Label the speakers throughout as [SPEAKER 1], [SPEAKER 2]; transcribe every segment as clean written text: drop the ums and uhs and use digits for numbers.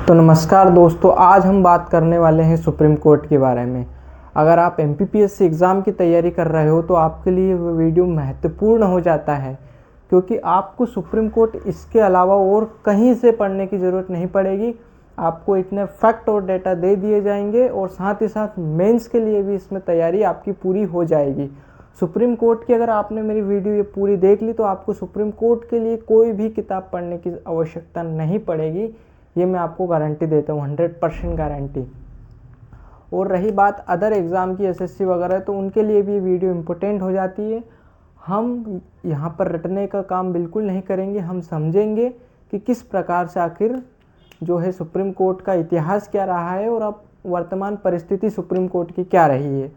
[SPEAKER 1] तो नमस्कार दोस्तों, आज हम बात करने वाले हैं सुप्रीम कोर्ट के बारे में। अगर आप एमपीपीएससी एग्ज़ाम की तैयारी कर रहे हो तो आपके लिए वो वीडियो महत्वपूर्ण हो जाता है, क्योंकि आपको सुप्रीम कोर्ट इसके अलावा और कहीं से पढ़ने की ज़रूरत नहीं पड़ेगी। आपको इतने फैक्ट और डेटा दे दिए जाएंगे और साथ ही साथ मेंस के लिए भी इसमें तैयारी आपकी पूरी हो जाएगी। सुप्रीम कोर्ट की अगर आपने मेरी वीडियो ये पूरी देख ली तो आपको सुप्रीम कोर्ट के लिए कोई भी किताब पढ़ने की आवश्यकता नहीं पड़ेगी। ये मैं आपको गारंटी देता हूँ, 100% गारंटी। और रही बात अदर एग्ज़ाम की, एसएससी वगैरह, तो उनके लिए भी वीडियो इम्पोर्टेंट हो जाती है। हम यहाँ पर रटने का काम बिल्कुल नहीं करेंगे, हम समझेंगे कि किस प्रकार से आखिर जो है सुप्रीम कोर्ट का इतिहास क्या रहा है और अब वर्तमान परिस्थिति सुप्रीम कोर्ट की क्या रही है।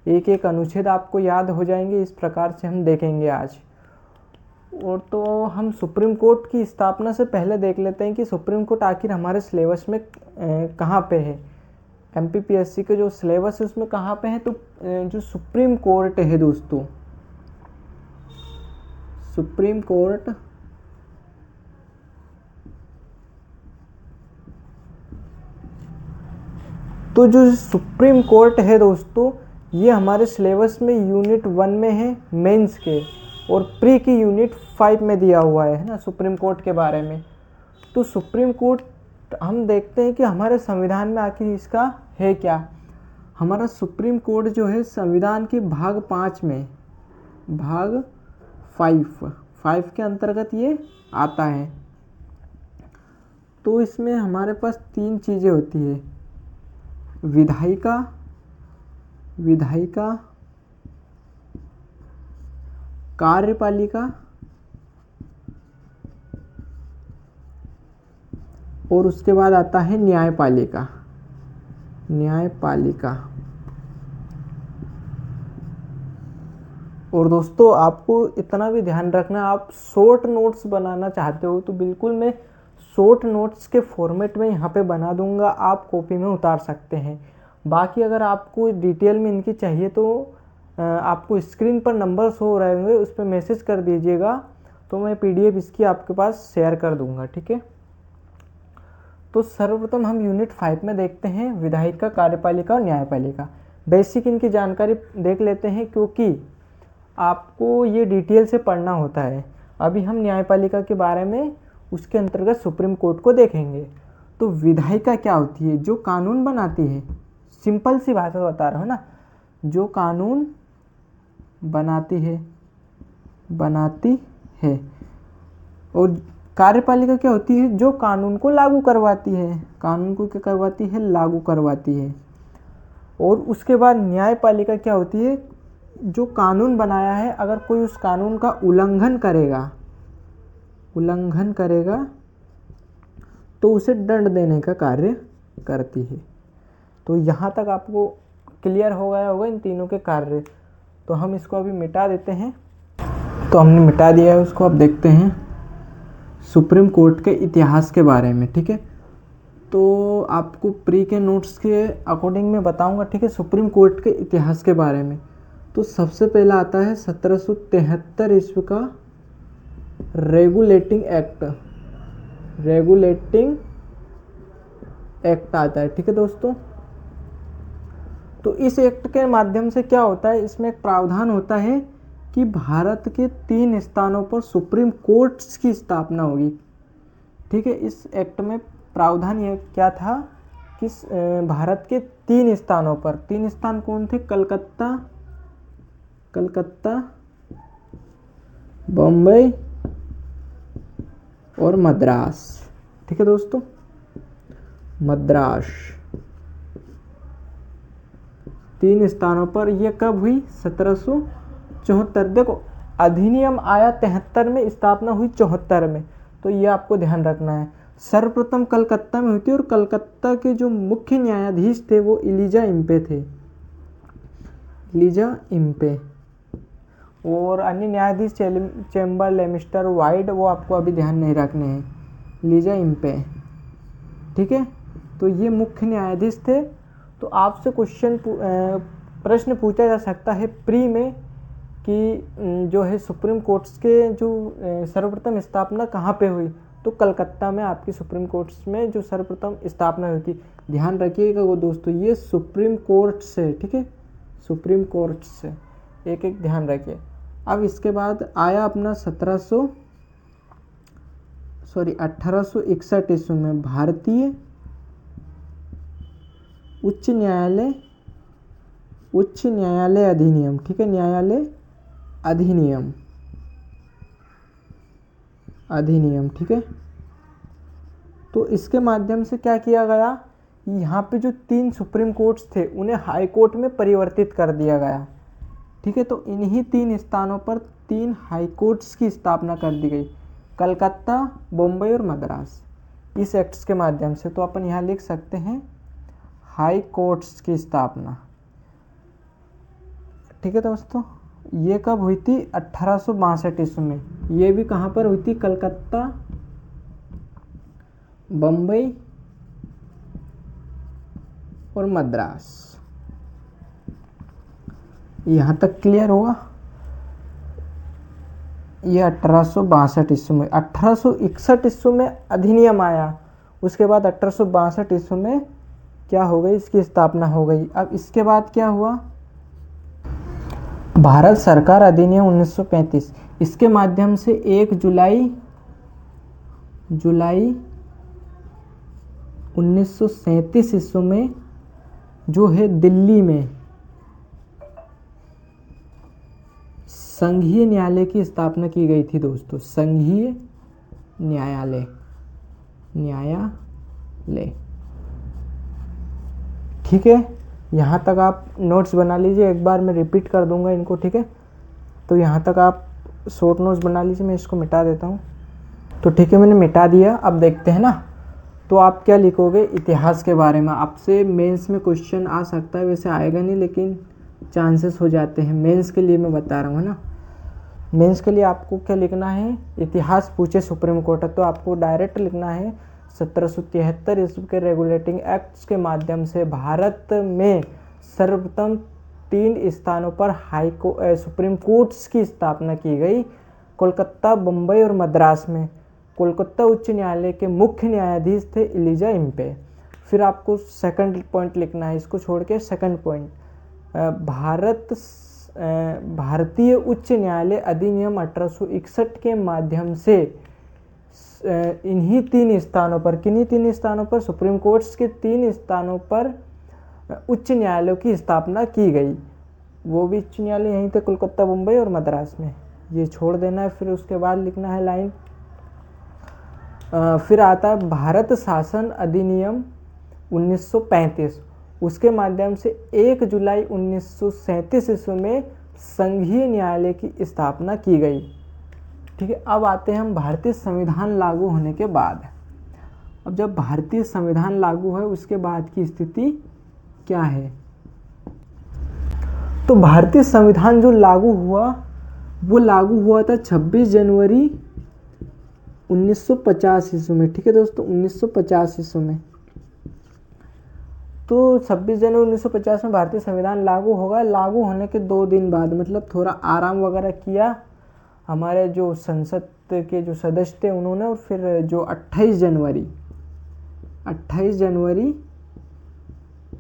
[SPEAKER 1] एक एक अनुच्छेद आपको याद हो जाएंगे, इस प्रकार से हम देखेंगे आज। और तो हम सुप्रीम कोर्ट की स्थापना से पहले देख लेते हैं कि सुप्रीम कोर्ट आखिर हमारे सिलेबस में कहाँ पे है। एमपीपीएससी के जो सिलेबस है उसमें कहाँ पे है, तो जो सुप्रीम कोर्ट है दोस्तों, सुप्रीम कोर्ट तो जो सुप्रीम कोर्ट है दोस्तों, ये हमारे सिलेबस में यूनिट 1 में है मेंस के, और प्री की यूनिट 5 में दिया हुआ है ना सुप्रीम कोर्ट के बारे में। तो सुप्रीम कोर्ट हम देखते हैं कि हमारे संविधान में आखिर इसका है क्या। हमारा सुप्रीम कोर्ट जो है संविधान के भाग 5 में, भाग 5 के अंतर्गत ये आता है। तो इसमें हमारे पास 3 चीज़ें होती है, विधायिका, कार्यपालिका और उसके बाद आता है न्यायपालिका। और दोस्तों आपको इतना भी ध्यान रखना, आप शॉर्ट नोट्स बनाना चाहते हो तो बिल्कुल मैं शॉर्ट नोट्स के फॉर्मेट में यहाँ पे बना दूंगा, आप कॉपी में उतार सकते हैं। बाकी अगर आपको डिटेल में इनकी चाहिए तो आपको स्क्रीन पर नंबर शो हो रहे होंगे, उस पर मैसेज कर दीजिएगा, तो मैं पीडीएफ इसकी आपके पास शेयर कर दूंगा, ठीक है। तो सर्वप्रथम हम यूनिट 5 में देखते हैं विधायिका, कार्यपालिका और न्यायपालिका। बेसिक इनकी जानकारी देख लेते हैं, क्योंकि आपको ये डिटेल से पढ़ना होता है। अभी हम न्यायपालिका के बारे में उसके अंतर्गत सुप्रीम कोर्ट को देखेंगे। तो विधायिका क्या होती है? जो कानून बनाती है, सिंपल सी भाषा बता रहा हूँ ना, जो कानून बनाती है। और कार्यपालिका क्या होती है? जो कानून को लागू करवाती है, कानून को क्या करवाती है? लागू करवाती है। और उसके बाद न्यायपालिका क्या होती है? जो कानून बनाया है, अगर कोई उस कानून का उल्लंघन करेगा तो उसे दंड देने का कार्य करती है। तो यहाँ तक आपको क्लियर हो गया होगा इन तीनों के कार्य। तो हम इसको अभी मिटा देते हैं। तो हमने मिटा दिया है उसको। अब देखते हैं सुप्रीम कोर्ट के इतिहास के बारे में, ठीक है। तो आपको प्री के नोट्स के अकॉर्डिंग मैं बताऊंगा, ठीक है, सुप्रीम कोर्ट के इतिहास के बारे में। तो सबसे पहला आता है 1773 ईस्वी का रेगुलेटिंग एक्ट आता है, ठीक है दोस्तों। तो इस एक्ट के माध्यम से क्या होता है, इसमें एक प्रावधान होता है कि भारत के 3 स्थानों पर सुप्रीम कोर्ट्स की स्थापना होगी, ठीक है। इस एक्ट में प्रावधान ये क्या था कि भारत के 3 स्थानों पर, 3 स्थान कौन थे? कलकत्ता, बम्बई और मद्रास, ठीक है दोस्तों, मद्रास 3 स्थानों पर। यह कब हुई? 1774। देखो अधिनियम आया 73 में, स्थापना हुई 74 में, तो ये आपको ध्यान रखना है। सर्वप्रथम कलकत्ता में हुई थी और कलकत्ता के जो मुख्य न्यायाधीश थे वो एलिजा इम्पे और अन्य न्यायाधीश चेम्बर, लेमिस्टर, वाइड, वो आपको अभी ध्यान नहीं रखने हैं, एलिजा इम्पे, ठीक है। तो ये मुख्य न्यायाधीश थे। तो आपसे प्रश्न पूछा जा सकता है प्री में कि जो है सुप्रीम कोर्ट्स के जो सर्वप्रथम स्थापना कहाँ पे हुई, तो कलकत्ता में आपकी सुप्रीम कोर्ट्स में जो सर्वप्रथम स्थापना हुई थी। ध्यान रखिएगा वो दोस्तों, ये सुप्रीम कोर्ट से, ठीक है, सुप्रीम कोर्ट से एक एक ध्यान रखिए। अब इसके बाद आया अपना 1861 ईस्वी में भारतीय उच्च न्यायालय अधिनियम, ठीक है, न्यायालय अधिनियम, ठीक है। तो इसके माध्यम से क्या किया गया, यहाँ पे जो 3 सुप्रीम कोर्ट्स थे उन्हें हाई कोर्ट में परिवर्तित कर दिया गया, ठीक है। तो इन्हीं 3 स्थानों पर 3 हाई कोर्ट्स की स्थापना कर दी गई, कलकत्ता, बम्बई और मद्रास, इस एक्ट्स के माध्यम से। तो अपन यहाँ लिख सकते हैं हाई कोर्ट्स की स्थापना, ठीक है दोस्तों। ये कब हुई थी, 1862 ईस्वी में। ये भी कहाँ पर हुई थी, कलकत्ता, बम्बई और मद्रास। यहाँ तक क्लियर होगा। ये 1862 ईस्वी में। 1861 ईस्वी में अधिनियम आया, उसके बाद 1862 ईस्वी में क्या हो गई, इसकी स्थापना हो गई। अब इसके बाद क्या हुआ, भारत सरकार अधिनियम 1935, इसके माध्यम से 1 जुलाई 1937 ईस्वी में जो है दिल्ली में संघीय न्यायालय की स्थापना की गई थी दोस्तों, संघीय न्यायालय, ठीक है। यहाँ तक आप नोट्स बना लीजिए, एक बार मैं रिपीट कर दूंगा इनको, ठीक है। तो यहाँ तक आप शॉर्ट नोट्स बना लीजिए, मैं इसको मिटा देता हूँ। तो ठीक है, मैंने मिटा दिया। अब देखते हैं ना, तो आप क्या लिखोगे इतिहास के बारे में। आपसे मेंस में क्वेश्चन आ सकता है, वैसे आएगा नहीं लेकिन चांसेस हो जाते हैं, मेंस के लिए मैं बता रहा हूँ ना। मेंस के लिए आपको क्या लिखना है, इतिहास पूछे सुप्रीम कोर्ट, तो आपको डायरेक्ट लिखना है 1773 ईस्वी के रेगुलेटिंग एक्ट्स के माध्यम से भारत में सर्वप्रथम 3 स्थानों पर सुप्रीम कोर्ट्स की स्थापना की गई, कोलकाता, बम्बई और मद्रास में। कोलकाता उच्च न्यायालय के मुख्य न्यायाधीश थे एलिजा इम्पे। फिर आपको सेकंड पॉइंट लिखना है, इसको छोड़ के सेकंड पॉइंट, भारतीय उच्च न्यायालय अधिनियम 1861 के माध्यम से इन्हीं 3 स्थानों पर, किन्हीं 3 स्थानों पर, सुप्रीम कोर्ट्स के 3 स्थानों पर उच्च न्यायालयों की स्थापना की गई। वो भी उच्च न्यायालय यहीं थे, कोलकाता, मुंबई और मद्रास में। ये छोड़ देना है। फिर उसके बाद लिखना है लाइन, फिर आता है भारत शासन अधिनियम 1935, उसके माध्यम से 1 जुलाई 1937 ईस्वी में संघीय न्यायालय की स्थापना की गई, ठीक है। अब आते हैं हम भारतीय संविधान लागू होने के बाद। अब जब भारतीय संविधान लागू है उसके बाद की स्थिति क्या है, तो भारतीय संविधान जो लागू हुआ वो लागू हुआ था 26 जनवरी 1950 ईस्वी में, ठीक है दोस्तों, 1950 ईस्वी में। तो 26 जनवरी 1950 में भारतीय संविधान लागू होगा। लागू होने के 2 दिन बाद, मतलब थोड़ा आराम वगैरह किया हमारे जो संसद के जो सदस्य थे उन्होंने, और फिर जो 28 जनवरी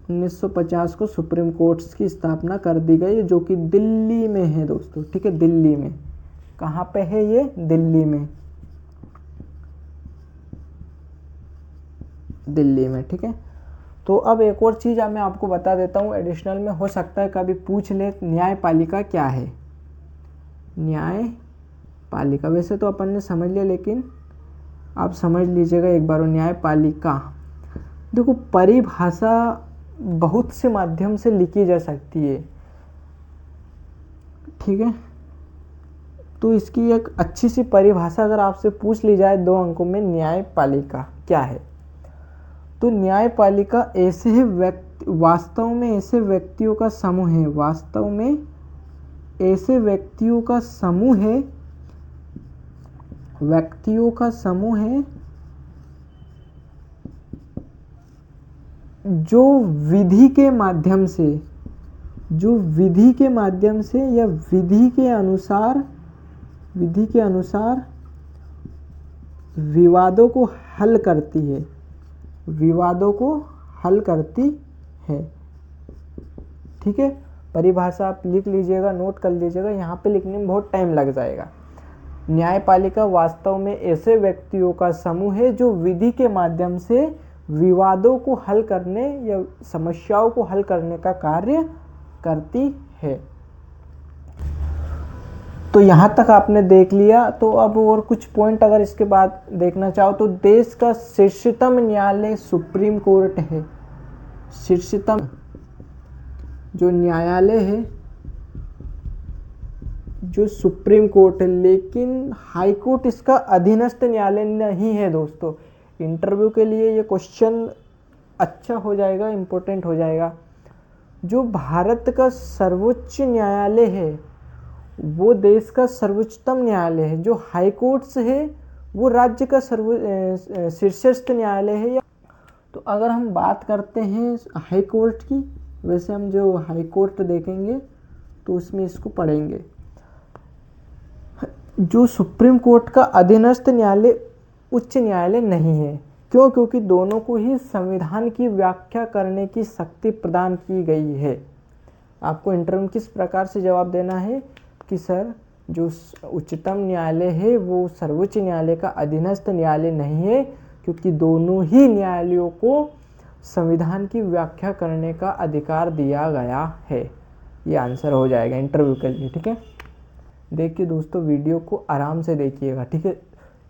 [SPEAKER 1] 1950 को सुप्रीम कोर्ट्स की स्थापना कर दी गई, जो कि दिल्ली में है दोस्तों, ठीक है, दिल्ली में। कहाँ पे है ये, दिल्ली में, ठीक है। तो अब एक और चीज़ मैं आपको बता देता हूँ एडिशनल में, हो सकता है कभी पूछ ले, न्यायपालिका क्या है। न्यायपालिका वैसे तो अपन ने समझ लिया, लेकिन आप समझ लीजिएगा एक बार। न्यायपालिका, देखो परिभाषा बहुत से माध्यम से लिखी जा सकती है, ठीक है। तो इसकी एक अच्छी सी परिभाषा अगर आपसे पूछ ली जाए 2 अंकों में, न्यायपालिका क्या है, तो न्यायपालिका ऐसे वास्तव में ऐसे व्यक्तियों का समूह है, वास्तव में ऐसे व्यक्तियों का समूह है जो विधि के माध्यम से या विधि के अनुसार विवादों को हल करती है, विवादों को हल करती है। ठीक है, परिभाषा आप लिख लीजिएगा, नोट कर लीजिएगा, यहाँ पे लिखने में बहुत टाइम लग जाएगा। न्यायपालिका वास्तव में ऐसे व्यक्तियों का समूह है जो विधि के माध्यम से विवादों को हल करने या समस्याओं को हल करने का कार्य करती है। तो यहाँ तक आपने देख लिया। तो अब और कुछ पॉइंट अगर इसके बाद देखना चाहो तो देश का शीर्षतम न्यायालय सुप्रीम कोर्ट है। शीर्षतम जो न्यायालय है जो सुप्रीम कोर्ट है, लेकिन हाई कोर्ट इसका अधीनस्थ न्यायालय नहीं है दोस्तों। इंटरव्यू के लिए ये क्वेश्चन अच्छा हो जाएगा, इम्पोर्टेंट हो जाएगा। जो भारत का सर्वोच्च न्यायालय है वो देश का सर्वोच्चतम न्यायालय है। जो हाई कोर्ट्स है वो राज्य का शीर्षस्थ न्यायालय है। तो अगर हम बात करते हैं हाई कोर्ट की, वैसे हम जो हाई कोर्ट देखेंगे तो उसमें इसको पढ़ेंगे। जो सुप्रीम कोर्ट का अधीनस्थ न्यायालय उच्च न्यायालय नहीं है। क्यों? क्योंकि दोनों को ही संविधान की व्याख्या करने की शक्ति प्रदान की गई है। आपको इंटरव्यू किस प्रकार से जवाब देना है कि सर जो उच्चतम न्यायालय है वो सर्वोच्च न्यायालय का अधीनस्थ न्यायालय नहीं है, क्योंकि दोनों ही न्यायालयों को संविधान की व्याख्या करने का अधिकार दिया गया है। ये आंसर हो जाएगा इंटरव्यू के लिए। ठीक है, देखिए दोस्तों, वीडियो को आराम से देखिएगा। ठीक है,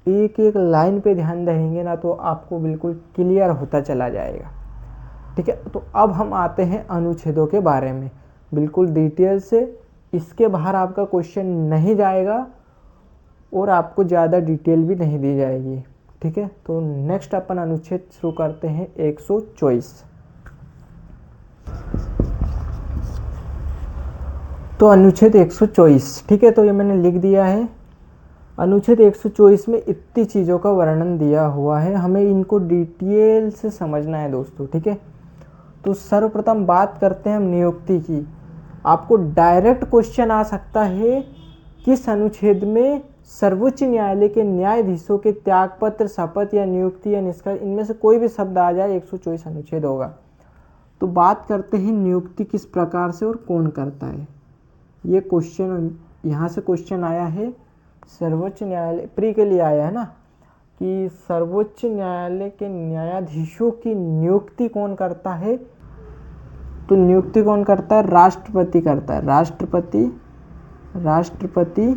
[SPEAKER 1] एक एक लाइन पे ध्यान देंगे ना तो आपको बिल्कुल क्लियर होता चला जाएगा। ठीक है, तो अब हम आते हैं अनुच्छेदों के बारे में बिल्कुल डिटेल से। इसके बाहर आपका क्वेश्चन नहीं जाएगा और आपको ज़्यादा डिटेल भी नहीं दी जाएगी। ठीक है, तो नेक्स्ट अपन अनुच्छेद शुरू करते हैं 124। तो अनुच्छेद 124, ठीक है, तो ये मैंने लिख दिया है। अनुच्छेद 124 में इतनी चीज़ों का वर्णन दिया हुआ है, हमें इनको डिटेल से समझना है दोस्तों। ठीक है, तो सर्वप्रथम बात करते हैं हम नियुक्ति की। आपको डायरेक्ट क्वेश्चन आ सकता है किस अनुच्छेद में सर्वोच्च न्यायालय के न्यायाधीशों के त्यागपत्र, शपथ या नियुक्ति या निष्कासन, इनमें से कोई भी शब्द आ जाए 124 अनुच्छेद होगा। तो बात करते हैं नियुक्ति किस प्रकार से और कौन करता है। ये क्वेश्चन यहाँ से क्वेश्चन आया है सर्वोच्च न्यायालय प्री के लिए आया है ना, कि सर्वोच्च न्यायालय के न्यायाधीशों की नियुक्ति कौन करता है। तो नियुक्ति कौन करता है? राष्ट्रपति करता है। राष्ट्रपति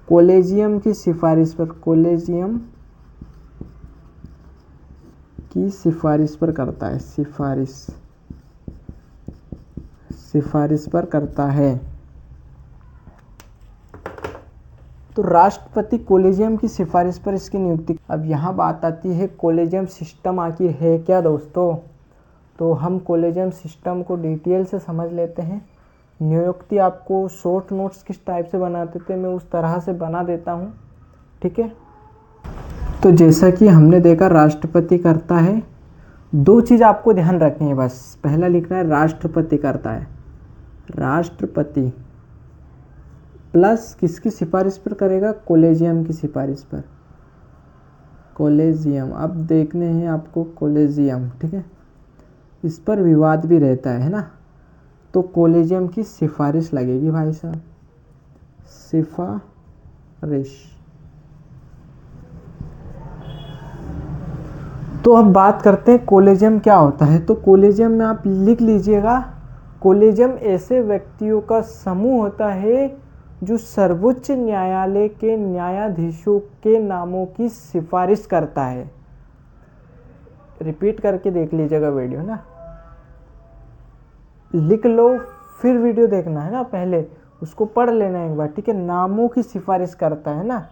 [SPEAKER 1] कॉलेजियम की सिफारिश पर, कॉलेजियम की सिफारिश पर करता है। सिफारिश पर करता है। तो राष्ट्रपति कॉलेजियम की सिफारिश पर इसकी नियुक्ति। अब यहाँ बात आती है कॉलेजियम सिस्टम आखिर है क्या दोस्तों। तो हम कॉलेजियम सिस्टम को डिटेल से समझ लेते हैं। नियुक्ति आपको शॉर्ट नोट्स किस टाइप से बनाते थे मैं उस तरह से बना देता हूँ। ठीक है, तो जैसा कि हमने देखा राष्ट्रपति करता है। दो चीज़ आपको ध्यान रखनी है बस। पहला लिखना है राष्ट्रपति करता है, राष्ट्रपति प्लस किसकी सिफारिश पर करेगा? कॉलेजियम की सिफारिश पर। कॉलेजियम, अब देखने हैं आपको कॉलेजियम। ठीक है, इस पर विवाद भी रहता है ना, तो कॉलेजियम की सिफारिश लगेगी भाई साहब, सिफारिश। तो अब बात करते हैं कॉलेजियम क्या होता है। तो कॉलेजियम में आप लिख लीजिएगा, कॉलेजियम ऐसे व्यक्तियों का समूह होता है जो सर्वोच्च न्यायालय के न्यायाधीशों के नामों की सिफारिश करता है। रिपीट करके देख लीजिएगा वीडियो ना, लिख लो फिर वीडियो देखना है ना, पहले उसको पढ़ लेना एक बार। ठीक है, नामों की सिफारिश करता है ना,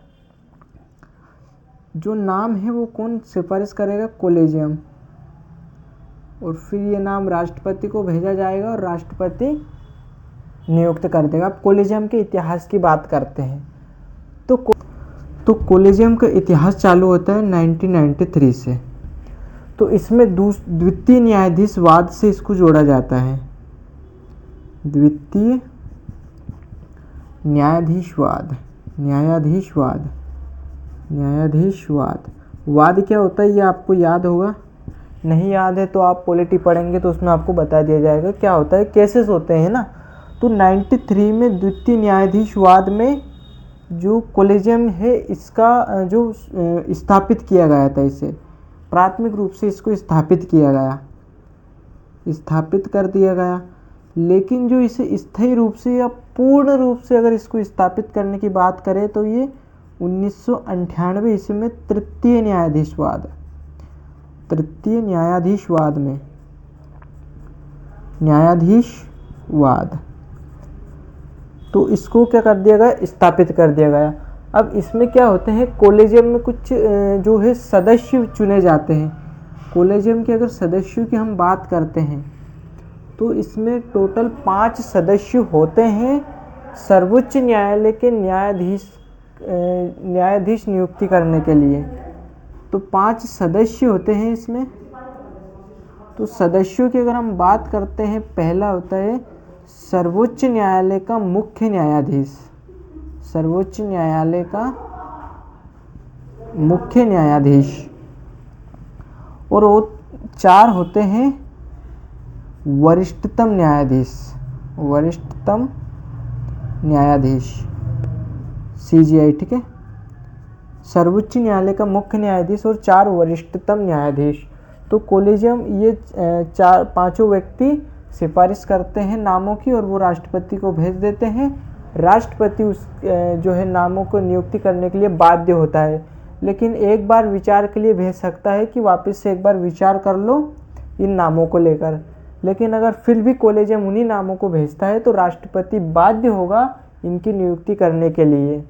[SPEAKER 1] जो नाम है वो कौन सिफारिश करेगा? कॉलेजियम। और फिर ये नाम राष्ट्रपति को भेजा जाएगा और राष्ट्रपति नियुक्त कर देगा। अब कॉलेजियम के इतिहास की बात करते हैं। तो कॉलेजियम का इतिहास चालू होता है 1993 से। तो इसमें द्वितीय न्यायाधीशवाद से इसको जोड़ा जाता है। द्वितीय न्यायाधीशवाद न्यायाधीशवाद। वाद क्या होता है ये आपको याद होगा, नहीं याद है तो आप पॉलिटी पढ़ेंगे तो उसमें आपको बता दिया जाएगा क्या होता है, केसेस होते हैं ना। तो 93 में द्वितीय न्यायाधीशवाद में जो कोलेजियम है इसका जो स्थापित किया गया था, इसे प्राथमिक रूप से इसको स्थापित कर दिया गया। लेकिन जो इसे स्थायी रूप से या पूर्ण रूप से अगर इसको स्थापित करने की बात करें तो ये 1998 ईस्वी में तृतीय न्यायाधीशवाद में न्यायाधीशवाद तो इसको क्या कर दिया गया, स्थापित कर दिया गया। अब इसमें क्या होते हैं, कोलेजियम में कुछ जो है सदस्य चुने जाते हैं। कोलेजियम के अगर सदस्यों की हम बात करते हैं तो इसमें टोटल 5 सदस्य होते हैं सर्वोच्च न्यायालय के न्यायाधीश नियुक्ति करने के लिए। तो 5 सदस्य होते हैं इसमें। तो सदस्यों की अगर हम बात करते हैं, पहला होता है सर्वोच्च न्यायालय का मुख्य न्यायाधीश, सर्वोच्च न्यायालय का मुख्य न्यायाधीश। और वो 4 होते हैं वरिष्ठतम न्यायाधीश CGI, ठीक है। सर्वोच्च न्यायालय का मुख्य न्यायाधीश और 4 वरिष्ठतम न्यायाधीश। तो कोलेजियम ये 4-5 व्यक्ति सिफारिश करते हैं नामों की और वो राष्ट्रपति को भेज देते हैं। राष्ट्रपति उस जो है नामों को नियुक्ति करने के लिए बाध्य होता है, लेकिन एक बार विचार के लिए भेज सकता है कि वापस से एक बार विचार कर लो इन नामों को लेकर। लेकिन अगर फिर भी कोलेजियम उन्हीं नामों को भेजता है तो राष्ट्रपति बाध्य होगा इनकी नियुक्ति करने के लिए।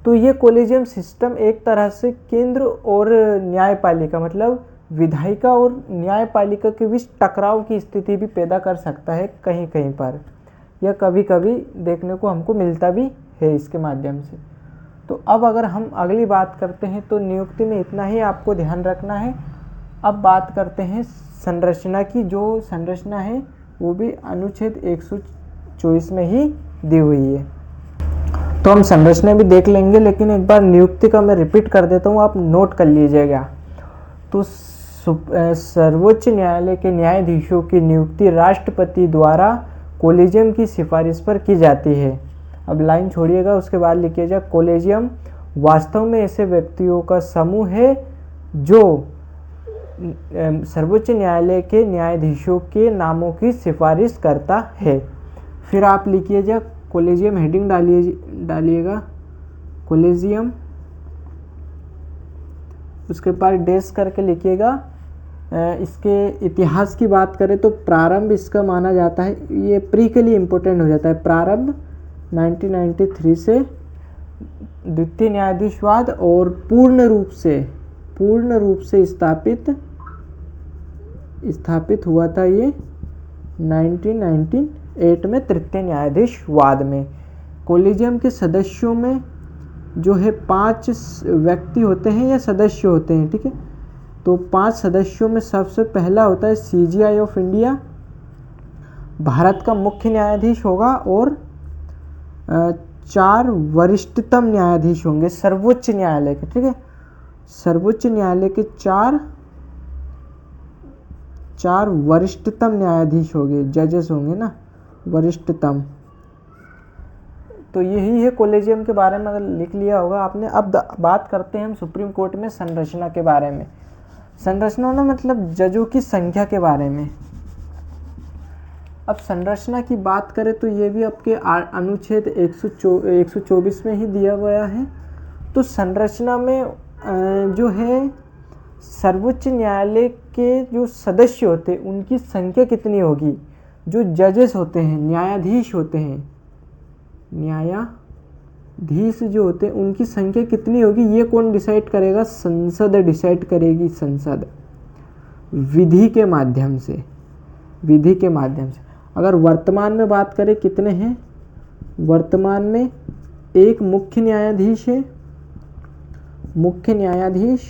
[SPEAKER 1] तो ये कोलेजियम सिस्टम एक तरह से केंद्र और न्यायपालिका, मतलब विधायिका और न्यायपालिका के बीच टकराव की स्थिति भी पैदा कर सकता है कहीं कहीं पर, या कभी कभी देखने को हमको मिलता भी है इसके माध्यम से। तो अब अगर हम अगली बात करते हैं तो नियुक्ति में इतना ही आपको ध्यान रखना है। अब बात करते हैं संरचना की। जो संरचना है वो भी अनुच्छेद 124 में ही दी हुई है। तो हम संरचना भी देख लेंगे, लेकिन एक बार नियुक्ति का मैं रिपीट कर देता हूँ, आप नोट कर लीजिएगा। तो सर्वोच्च न्यायालय के न्यायाधीशों की नियुक्ति राष्ट्रपति द्वारा कोलेजियम की सिफारिश पर की जाती है। अब लाइन छोड़िएगा, उसके बाद लिखिएगा कोलेजियम वास्तव में ऐसे व्यक्तियों का समूह है जो सर्वोच्च न्यायालय के न्यायाधीशों के नामों की सिफारिश करता है। फिर आप लिखिएगा कोलेजियम, हेडिंग डालिएगा कोलेजियम, उसके बाद डैश करके लिखिएगा। इसके इतिहास की बात करें तो प्रारंभ इसका माना जाता है, ये प्री के लिए इम्पोर्टेंट हो जाता है। प्रारंभ 1993 से द्वितीय न्यायाधीशवाद और पूर्ण रूप से स्थापित हुआ था ये 1998 में तृतीय न्यायाधीशवाद में। कोलेजियम के सदस्यों में जो है 5 व्यक्ति होते हैं या सदस्य होते हैं, ठीक है। तो 5 सदस्यों में सबसे पहला होता है CGI ऑफ इंडिया, भारत का मुख्य न्यायाधीश होगा, और 4 वरिष्ठतम न्यायाधीश होंगे सर्वोच्च न्यायालय के, ठीक है। सर्वोच्च न्यायालय के 4 वरिष्ठतम न्यायाधीश होंगे, जजेस होंगे ना, वरिष्ठतम। तो यही है कोलेजियम के बारे में, अगर लिख लिया होगा आपने। अब बात करते हैं हम सुप्रीम कोर्ट में संरचना के बारे में। संरचना ना मतलब जजों की संख्या के बारे में। अब संरचना की बात करें तो ये भी आपके अनुच्छेद 124 में ही दिया गया है। तो संरचना में जो है सर्वोच्च न्यायालय के जो सदस्य होते हैं उनकी संख्या कितनी होगी, जो जजेस होते हैं, न्यायाधीश होते हैं, न्यायाधीश जो होते हैं उनकी संख्या कितनी होगी, ये कौन डिसाइड करेगा, संसद डिसाइड करेगी। संसद विधि के माध्यम से। अगर वर्तमान में बात करें कितने हैं, वर्तमान में एक मुख्य न्यायाधीश है, मुख्य न्यायाधीश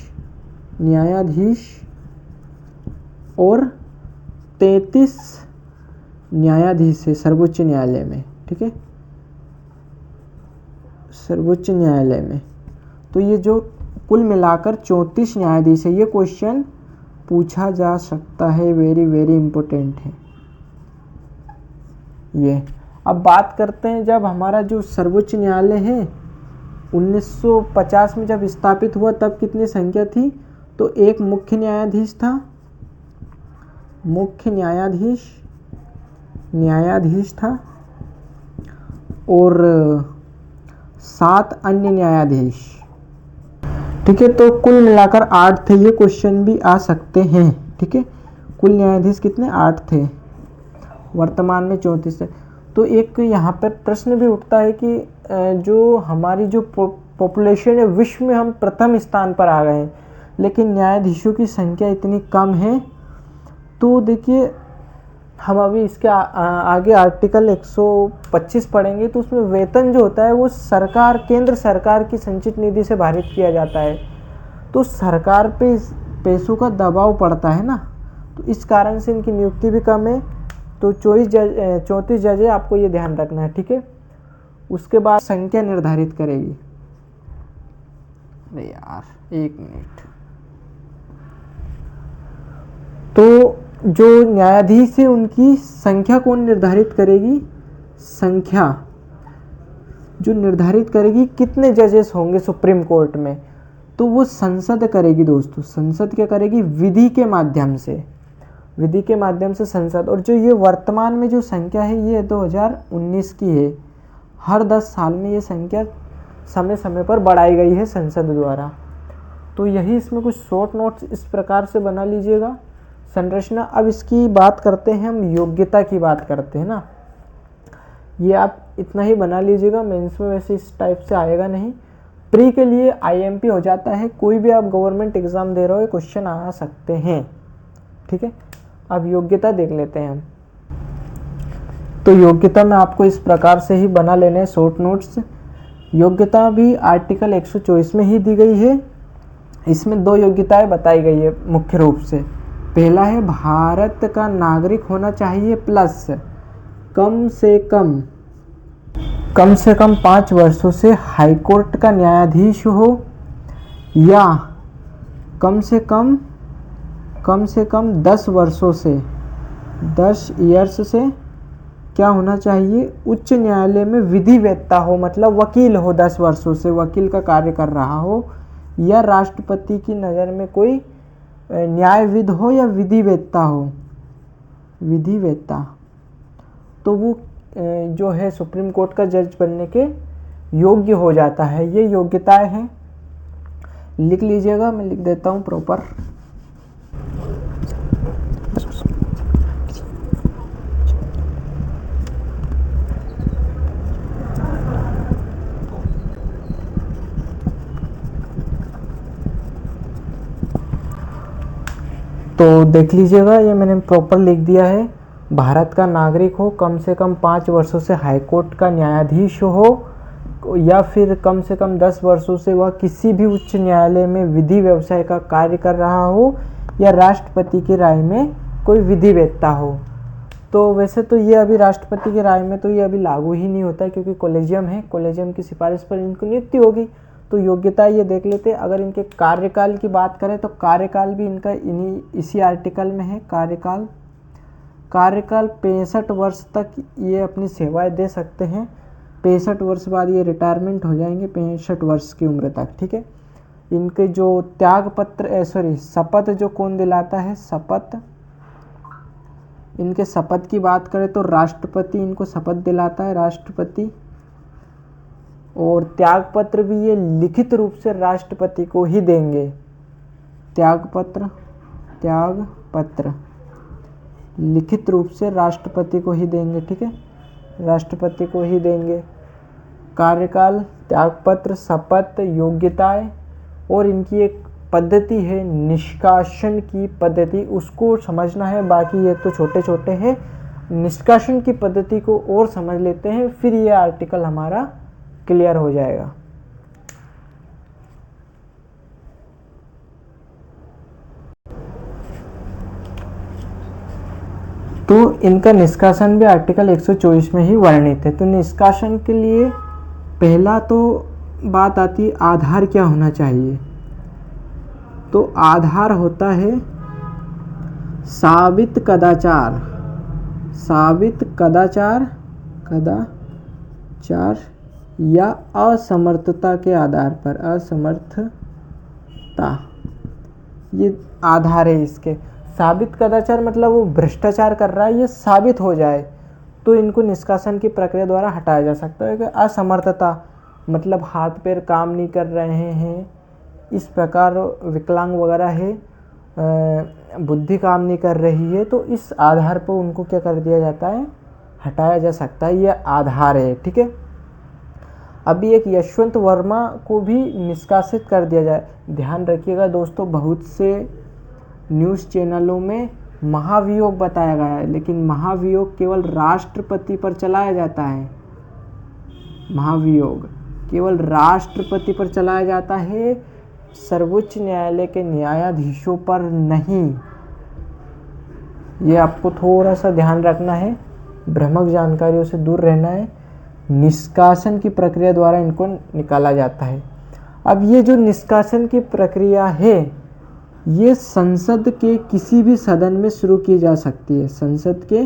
[SPEAKER 1] और 33 न्यायाधीश है सर्वोच्च न्यायालय में, ठीक है, सर्वोच्च न्यायालय में। तो ये जो कुल मिलाकर 34 न्यायाधीश है, ये क्वेश्चन पूछा जा सकता है, वेरी वेरी इंपॉर्टेंट है ये। अब बात करते हैं, जब हमारा जो सर्वोच्च न्यायालय है 1950 में जब स्थापित हुआ तब कितनी संख्या थी, तो एक मुख्य न्यायाधीश था, मुख्य न्यायाधीश था और 7 अन्य न्यायाधीश। ठीक है, तो कुल मिलाकर 8 थे, ये क्वेश्चन भी आ सकते हैं। ठीक है, कुल न्यायाधीश कितने, 8 थे, वर्तमान में 34 है। तो एक यहाँ पर प्रश्न भी उठता है कि जो हमारी जो पॉपुलेशन है विश्व में हम प्रथम स्थान पर आ गए हैं, लेकिन न्यायाधीशों की संख्या इतनी कम है। तो देखिए, हम अभी इसके आगे आर्टिकल 125 पढ़ेंगे, तो उसमें वेतन जो होता है वो सरकार, केंद्र सरकार की संचित निधि से भारित किया जाता है, तो सरकार पे पैसों का दबाव पड़ता है ना, तो इस कारण से इनकी नियुक्ति भी कम है। तो 34 जज है, आपको ये ध्यान रखना है। ठीक है, उसके बाद संख्या निर्धारित करेगी। अरे यार 1 मिनट। तो जो न्यायाधीश है उनकी संख्या कौन निर्धारित करेगी, संख्या जो निर्धारित करेगी कितने जजेस होंगे सुप्रीम कोर्ट में, तो वो संसद करेगी दोस्तों। संसद क्या करेगी, विधि के माध्यम से, विधि के माध्यम से संसद। और जो ये वर्तमान में जो संख्या है ये 2019 की है, हर 10 साल में ये संख्या समय समय पर बढ़ाई गई है संसद द्वारा। तो यही इसमें कुछ शॉर्ट नोट्स इस प्रकार से बना लीजिएगा संरचना। अब इसकी बात करते हैं हम, योग्यता की बात करते हैं ना, ये आप इतना ही बना लीजिएगा, मेंस में वैसे इस टाइप से आएगा नहीं। प्री के लिए आईएमपी हो जाता है, कोई भी आप गवर्नमेंट एग्जाम दे रहे हो क्वेश्चन आ सकते हैं। ठीक है, अब योग्यता देख लेते हैं हम। तो योग्यता में आपको इस प्रकार से ही बना लेने हैं शॉर्ट नोट्स। योग्यता भी आर्टिकल 124 में ही दी गई है। इसमें 2 योग्यताएं बताई गई है मुख्य रूप से। पहला है भारत का नागरिक होना चाहिए प्लस कम से कम 5 वर्षों से हाईकोर्ट का न्यायाधीश हो, या कम से कम 10 वर्षों से 10 ईयर्स से क्या होना चाहिए, उच्च न्यायालय में विधि वेत्ता हो, मतलब वकील हो, 10 वर्षों से वकील का कार्य कर रहा हो, या राष्ट्रपति की नज़र में कोई न्यायविद हो या विधिवेत्ता हो, विधिवेत्ता, तो वो जो है सुप्रीम कोर्ट का जज बनने के योग्य हो जाता है। ये योग्यताएं हैं, लिख लीजिएगा, मैं लिख देता हूँ प्रॉपर। तो देख लीजिएगा, ये मैंने प्रॉपर लिख दिया है। भारत का नागरिक हो, कम से कम 5 वर्षों से हाईकोर्ट का न्यायाधीश हो, या फिर कम से कम 10 वर्षों से वह किसी भी उच्च न्यायालय में विधि व्यवसाय का कार्य कर रहा हो, या राष्ट्रपति की राय में कोई विधिवेत्ता हो। तो वैसे तो ये अभी राष्ट्रपति की राय में तो ये अभी लागू ही नहीं होता है, क्योंकि कॉलेजियम है, कॉलेजियम की सिफारिश पर इनको नियुक्ति होगी। तो योग्यता ये देख लेते हैं। अगर इनके कार्यकाल की बात करें तो कार्यकाल भी इनका इसी आर्टिकल में है। कार्यकाल 65 वर्ष तक ये अपनी सेवाएं दे सकते हैं। 65 वर्ष बाद ये रिटायरमेंट हो जाएंगे, 65 वर्ष की उम्र तक। ठीक है, इनके जो त्यागपत्र शपथ जो कौन दिलाता है, शपथ, इनके शपथ की बात करें तो राष्ट्रपति इनको शपथ दिलाता है, राष्ट्रपति। और त्यागपत्र भी ये लिखित रूप से राष्ट्रपति को ही देंगे। त्यागपत्र लिखित रूप से राष्ट्रपति को ही देंगे। ठीक है, राष्ट्रपति को ही देंगे। कार्यकाल, त्यागपत्र, शपथ, योग्यताएं, और इनकी एक पद्धति है निष्कासन की पद्धति, उसको समझना है। बाकी ये तो छोटे छोटे हैं, निष्कासन की पद्धति को और समझ लेते हैं, फिर ये आर्टिकल हमारा क्लियर हो जाएगा। तो इनका निष्कासन भी आर्टिकल 124 में ही वर्णित है। तो निष्कासन के लिए पहला तो बात आती है आधार क्या होना चाहिए। तो आधार होता है साबित कदाचार, साबित कदाचार या असमर्थता के आधार पर, असमर्थता ये आधार है इसके। साबित कदाचार मतलब वो भ्रष्टाचार कर रहा है, ये साबित हो जाए तो इनको निष्कासन की प्रक्रिया द्वारा हटाया जा सकता है। कि असमर्थता मतलब हाथ पैर काम नहीं कर रहे हैं, इस प्रकार विकलांग वगैरह है, बुद्धि काम नहीं कर रही है, तो इस आधार पर उनको क्या कर दिया जाता है, हटाया जा सकता है। यह आधार है, ठीक है। अभी एक यशवंत वर्मा को भी निष्कासित कर दिया जाए। ध्यान रखिएगा दोस्तों, बहुत से न्यूज़ चैनलों में महाभियोग बताया गया है, लेकिन महाभियोग केवल राष्ट्रपति पर चलाया जाता है। महाभियोग केवल राष्ट्रपति पर चलाया जाता है, सर्वोच्च न्यायालय के न्यायाधीशों पर नहीं। ये आपको थोड़ा सा ध्यान रखना है, भ्रामक जानकारियों से दूर रहना है। निष्कासन की प्रक्रिया द्वारा इनको निकाला जाता है। अब ये जो निष्कासन की प्रक्रिया है, ये संसद के किसी भी सदन में शुरू की जा सकती है। संसद के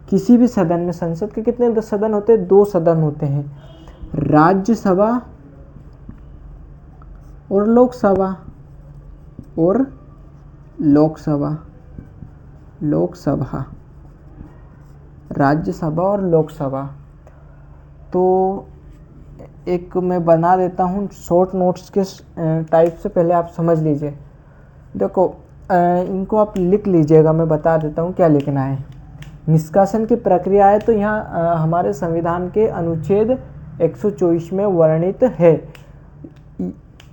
[SPEAKER 1] किसी भी सदन में, संसद के कितने सदन होते हैं, 2 सदन होते हैं, राज्यसभा और लोकसभा, और लोकसभा, राज्यसभा और लोकसभा। तो एक मैं बना देता हूँ शॉर्ट नोट्स के टाइप से, पहले आप समझ लीजिए। देखो इनको आप लिख लीजिएगा, मैं बता देता हूँ क्या लिखना है। निष्कासन की प्रक्रिया है तो यहाँ हमारे संविधान के अनुच्छेद 124 में वर्णित है।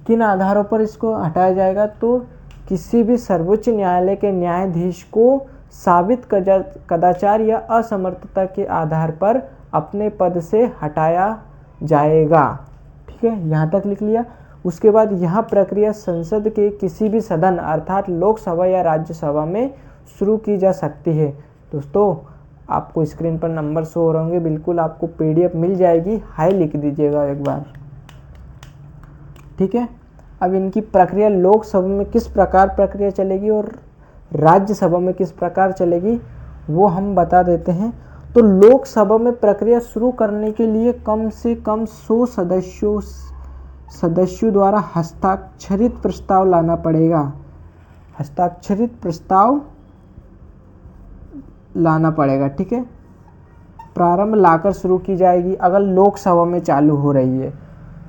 [SPEAKER 1] किन आधारों पर इसको हटाया जाएगा, तो किसी भी सर्वोच्च न्यायालय के न्यायाधीश को साबित कदाचार या असमर्थता के आधार पर अपने पद से हटाया जाएगा। ठीक है, यहाँ तक लिख लिया। उसके बाद यह प्रक्रिया संसद के किसी भी सदन अर्थात लोकसभा या राज्यसभा में शुरू की जा सकती है। दोस्तों आपको स्क्रीन पर नंबर शो हो रहे होंगे, बिल्कुल आपको PDF मिल जाएगी, हाई लिख दीजिएगा एक बार। ठीक है, अब इनकी प्रक्रिया लोकसभा में किस प्रकार प्रक्रिया चलेगी और राज्यसभा में किस प्रकार चलेगी वो हम बता देते हैं। तो लोकसभा में प्रक्रिया शुरू करने के लिए कम से कम 100 सदस्यों द्वारा हस्ताक्षरित प्रस्ताव लाना पड़ेगा। हस्ताक्षरित प्रस्ताव लाना पड़ेगा। ठीक है, प्रारंभ लाकर शुरू की जाएगी। अगर लोकसभा में चालू हो रही है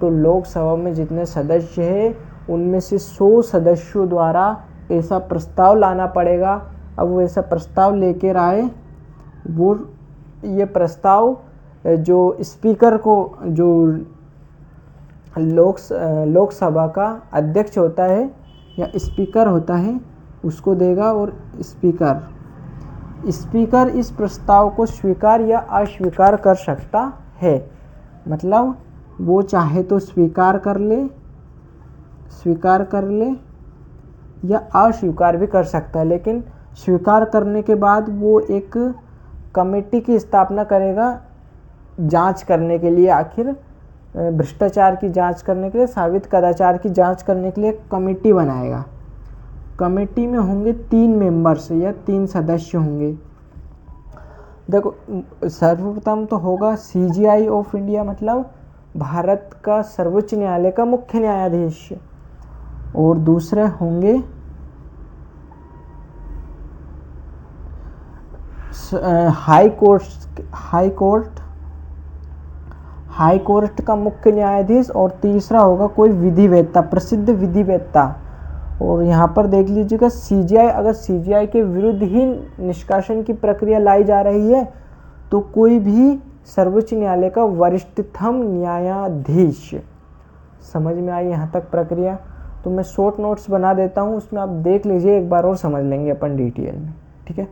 [SPEAKER 1] तो लोकसभा में जितने सदस्य हैं उनमें से 100 सदस्यों द्वारा ऐसा प्रस्ताव लाना पड़ेगा। अब वो ऐसा प्रस्ताव लेकर आए, वो ये प्रस्ताव जो स्पीकर को, जो लोकसभा का अध्यक्ष होता है या स्पीकर होता है, उसको देगा और स्पीकर इस प्रस्ताव को स्वीकार या अस्वीकार कर सकता है। मतलब वो चाहे तो स्वीकार कर ले या अस्वीकार भी कर सकता है, लेकिन स्वीकार करने के बाद वो एक कमेटी की स्थापना करेगा जांच करने के लिए, आखिर भ्रष्टाचार की जांच करने के लिए, साबित कदाचार की जांच करने के लिए एक कमेटी बनाएगा। कमेटी में होंगे 3 मेंबर्स या 3 सदस्य होंगे। देखो सर्वप्रथम तो होगा CJI ऑफ इंडिया, मतलब भारत का सर्वोच्च न्यायालय का मुख्य न्यायाधीश, और दूसरे होंगे हाई कोर्ट का मुख्य न्यायाधीश, और तीसरा होगा कोई विधिवेत्ता, प्रसिद्ध विधिवेत्ता। और यहाँ पर देख लीजिएगा CJI, अगर CJI के विरुद्ध ही निष्कासन की प्रक्रिया लाई जा रही है तो कोई भी सर्वोच्च न्यायालय का वरिष्ठतम न्यायाधीश। समझ में आई यहाँ तक प्रक्रिया? तो मैं शॉर्ट नोट्स बना देता हूँ, उसमें आप देख लीजिए, एक बार और समझ लेंगे अपन डिटेल में। ठीक है,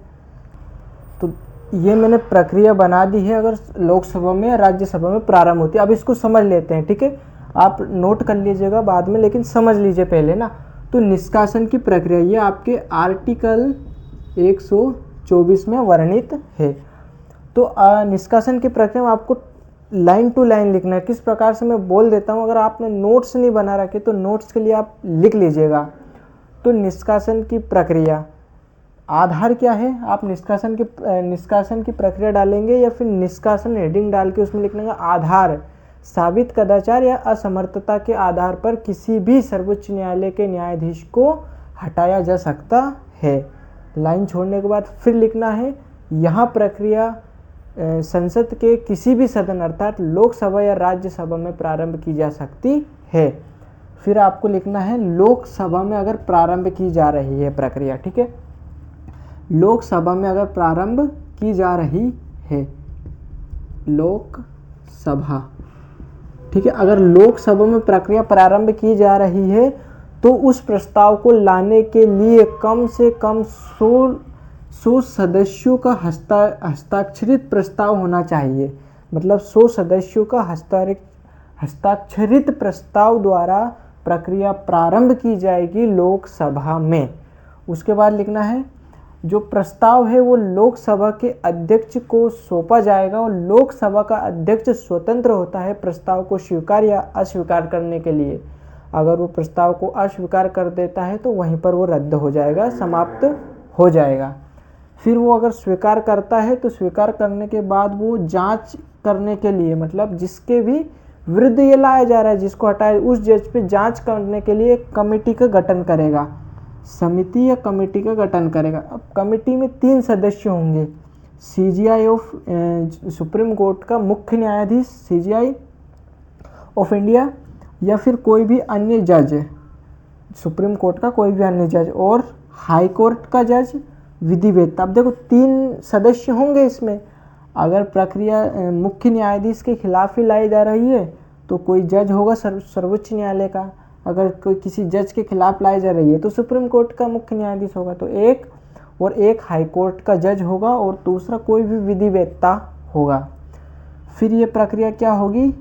[SPEAKER 1] तो ये मैंने प्रक्रिया बना दी है, अगर लोकसभा में या राज्यसभा में प्रारंभ होती है। अब इसको समझ लेते हैं। ठीक है, आप नोट कर लीजिएगा बाद में, लेकिन समझ लीजिए पहले ना। तो निष्कासन की प्रक्रिया ये आपके आर्टिकल 124 में वर्णित है। तो निष्कासन की प्रक्रिया में आपको लाइन टू लाइन लिखना है। किस प्रकार से मैं बोल देता हूँ, अगर आपने नोट्स नहीं बना रखे तो नोट्स के लिए आप लिख लीजिएगा। तो निष्कासन की प्रक्रिया, आधार क्या है, आप निष्कासन की प्रक्रिया डालेंगे या फिर निष्कासन हेडिंग डाल के उसमें लिखना है आधार साबित कदाचार या असमर्थता के आधार पर किसी भी सर्वोच्च न्यायालय के न्यायाधीश को हटाया जा सकता है। लाइन छोड़ने के बाद फिर लिखना है यहाँ प्रक्रिया संसद के किसी भी सदन अर्थात लोकसभा या राज्यसभा में प्रारंभ की जा सकती है। फिर आपको लिखना है लोकसभा में अगर प्रारंभ की जा रही है प्रक्रिया, ठीक है, लोकसभा में अगर प्रारंभ की जा रही है, लोकसभा, ठीक है, अगर लोकसभा में प्रक्रिया प्रारंभ की जा रही है तो उस प्रस्ताव को लाने के लिए कम से कम 100 सदस्यों का हस्ताक्षरित प्रस्ताव होना चाहिए। मतलब 100 सदस्यों का हस्ताक्षरित प्रस्ताव द्वारा प्रक्रिया प्रारंभ की जाएगी लोकसभा में। उसके बाद लिखना है जो प्रस्ताव है वो लोकसभा के अध्यक्ष को सौंपा जाएगा और लोकसभा का अध्यक्ष स्वतंत्र होता है प्रस्ताव को स्वीकार या अस्वीकार करने के लिए। अगर वो प्रस्ताव को अस्वीकार कर देता है तो वहीं पर वो रद्द हो जाएगा, समाप्त हो जाएगा। फिर वो अगर स्वीकार करता है तो स्वीकार करने के बाद वो जांच करने के लिए, मतलब जिसके भी विरुद्ध ये लाया जा रहा है, जिसको हटाया, उस जज पे जांच करने के लिए एक कमेटी का गठन करेगा, समिति या कमेटी का गठन करेगा। अब कमेटी में 3 सदस्य होंगे, सीजीआई ऑफ सुप्रीम कोर्ट का मुख्य न्यायाधीश, सीजीआई ऑफ इंडिया, या फिर कोई भी अन्य जज, सुप्रीम कोर्ट का कोई भी अन्य जज, और हाई कोर्ट का जज, विधिवेत्ता। अब देखो 3 सदस्य होंगे इसमें। अगर प्रक्रिया मुख्य न्यायाधीश के खिलाफ ही लाई जा रही है तो कोई जज होगा सर्वोच्च न्यायालय का, अगर कोई किसी जज के खिलाफ लाई जा रही है तो सुप्रीम कोर्ट का मुख्य न्यायाधीश होगा। तो एक हाई कोर्ट का जज होगा और दूसरा कोई भी विधिवेत्ता होगा। फिर ये प्रक्रिया क्या होगी,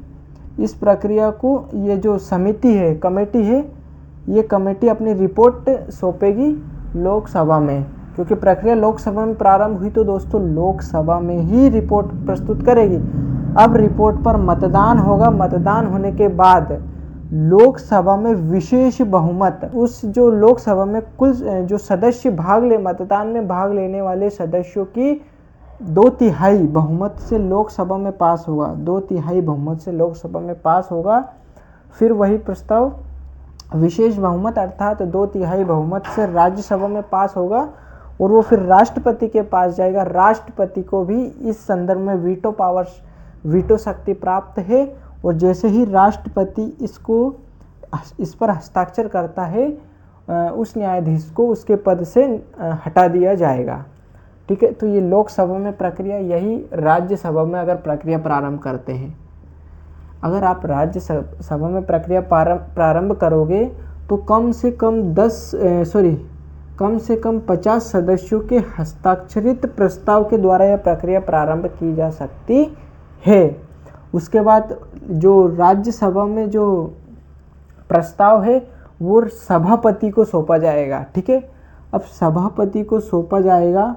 [SPEAKER 1] इस प्रक्रिया को ये जो समिति है, कमेटी है, ये कमेटी अपनी रिपोर्ट सौंपेगी लोकसभा में, क्योंकि प्रक्रिया लोकसभा में प्रारंभ हुई तो दोस्तों लोकसभा में ही रिपोर्ट प्रस्तुत करेगी। अब रिपोर्ट पर मतदान होगा, मतदान होने के बाद लोकसभा में विशेष बहुमत, उस जो लोकसभा में कुल जो सदस्य मतदान में भाग लेने वाले सदस्यों की 2/3 बहुमत से लोकसभा में पास होगा, 2/3 बहुमत से लोकसभा में पास होगा। फिर वही प्रस्ताव विशेष बहुमत अर्थात 2/3 बहुमत से राज्यसभा में पास होगा और वो फिर राष्ट्रपति के पास जाएगा। राष्ट्रपति को भी इस संदर्भ में वीटो शक्ति प्राप्त है और जैसे ही राष्ट्रपति इस पर हस्ताक्षर करता है उस न्यायाधीश को उसके पद से हटा दिया जाएगा। ठीक है, तो ये लोकसभा में प्रक्रिया, यही राज्यसभा में अगर प्रक्रिया प्रारंभ करते हैं। अगर आप राज्यसभा में प्रक्रिया प्रारंभ करोगे तो कम से कम 50 सदस्यों के हस्ताक्षरित प्रस्ताव के द्वारा यह प्रक्रिया प्रारंभ की जा सकती है। उसके बाद जो राज्यसभा में जो प्रस्ताव है वो सभापति को सौंपा जाएगा। ठीक है, अब सभापति को सौंपा जाएगा,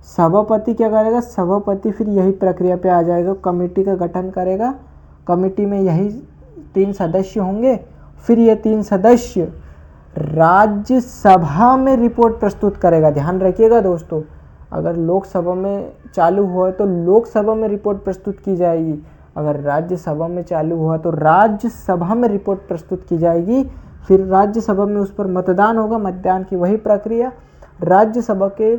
[SPEAKER 1] सभापति क्या करेगा, सभापति फिर यही प्रक्रिया पे आ जाएगा, कमेटी का गठन करेगा। कमेटी में यही 3 सदस्य होंगे। फिर ये 3 सदस्य राज्यसभा में रिपोर्ट प्रस्तुत करेगा। ध्यान रखिएगा दोस्तों, अगर लोकसभा में चालू हुआ तो लोकसभा में रिपोर्ट प्रस्तुत की जाएगी, अगर राज्यसभा में चालू हुआ तो राज्यसभा में रिपोर्ट प्रस्तुत की जाएगी। फिर राज्यसभा में उस पर मतदान होगा, मतदान की वही प्रक्रिया, राज्यसभा के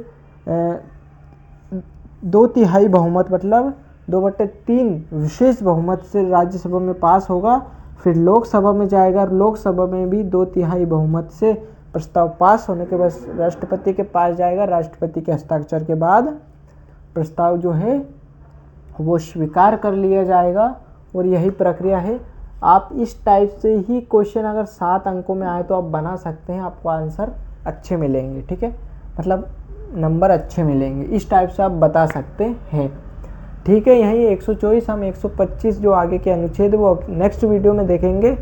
[SPEAKER 1] 2/3 बहुमत मतलब 2/3 विशेष बहुमत से राज्यसभा में पास होगा। फिर लोकसभा में जाएगा, लोकसभा में भी 2/3 बहुमत से प्रस्ताव पास होने के बाद राष्ट्रपति के पास जाएगा। राष्ट्रपति के हस्ताक्षर के बाद प्रस्ताव जो है वो स्वीकार कर लिया जाएगा और यही प्रक्रिया है। आप इस टाइप से ही क्वेश्चन अगर 7 अंकों में आए तो आप बना सकते हैं, आपको आंसर अच्छे मिलेंगे। ठीक है, मतलब नंबर अच्छे मिलेंगे, इस टाइप से आप बता सकते हैं। ठीक है, यही 124 हम 125 जो आगे के अनुच्छेद वो नेक्स्ट वीडियो में देखेंगे।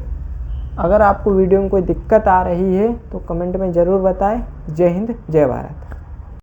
[SPEAKER 1] अगर आपको वीडियो में कोई दिक्कत आ रही है तो कमेंट में ज़रूर बताएं। जय हिंद, जय भारत।